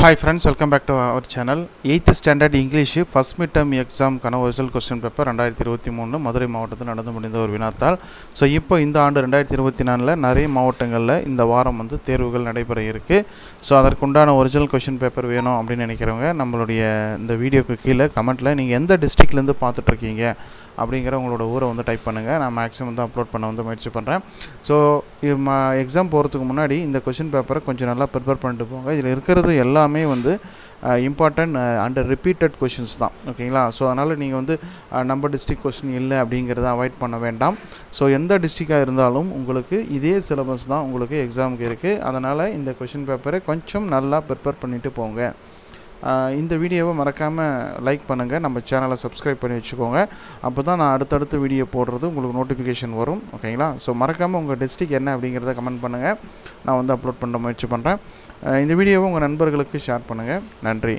Hi friends, welcome back to our channel. 8th standard English first midterm exam கான original question paper 2023 Madurai மாவட்டத்தில் நடந்து முடிந்த ஒரு வினாத்தாள். ஸோ இப்போ இந்த ஆண்டு 2024ல நிறைய மாவட்டங்களில் இந்த வாரம் வந்து தேர்வுகள் நடைபெற இருக்கு. ஸோ அதற்குண்டான ஒரிஜினல் क्वेश्चन பேப்பர் வேணும் அப்படின்னு நினைக்கிறவங்க நம்மளுடைய இந்த வீடியோக்கு கீழே கமெண்ட்ல நீங்கள் எந்த டிஸ்ட்ரிக்ட்லேருந்து பார்த்துட்டு இருக்கீங்க அப்படிங்கிற உங்களோட ஊரை வந்து டைப் பண்ணுங்கள். நான் மேக்ஸிமம் வந்து அப்லோட் பண்ண வந்து முயற்சி பண்ணுறேன். ஸோ எக்ஸாம் போகிறதுக்கு முன்னாடி இந்த क्वेश्चन பேப்பரை கொஞ்சம் நல்லா ப்ரிப்பேர் பண்ணிட்டு போங்க. இதில் இருக்கிறது எல்லாமே வந்து இம்பார்ட்டன்ட் அண்ட் ரிப்பீட்டட் கொஷின்ஸ் தான். ஓகேங்களா? ஸோ அதனால் நீங்கள் வந்து நம்ம டிஸ்ட்ரிக்ட் கொஷின் இல்லை அப்படிங்கிறத அவாய்ட் பண்ண வேண்டாம். ஸோ எந்த டிஸ்ட்ரிக்டாக இருந்தாலும் உங்களுக்கு இதே சிலபஸ் தான் உங்களுக்கு எக்ஸாமுக்கு இருக்குது. அதனால் இந்த கொஷின் பேப்பரை கொஞ்சம் நல்லா ப்ரிப்பேர் பண்ணிவிட்டு போங்க. இந்த வீடியோவை மறக்காமல் லைக் பண்ணுங்கள், நம்ம சேனலை சப்ஸ்கிரைப் பண்ணி வச்சுக்கோங்க. அப்போ தான் நான் அடுத்தடுத்த வீடியோ போடுறது உங்களுக்கு நோட்டிஃபிகேஷன் வரும். ஓகேங்களா? ஸோ மறக்காமல் உங்கள் டிஸ்ட்ரிக்ட் என்ன அப்படிங்கிறத கமெண்ட் பண்ணுங்கள். நான் வந்து அப்லோட் பண்ண முயற்சி பண்ணுறேன். இந்த வீடியோவை உங்கள் நண்பர்களுக்கு ஷேர் பண்ணுங்கள். நன்றி.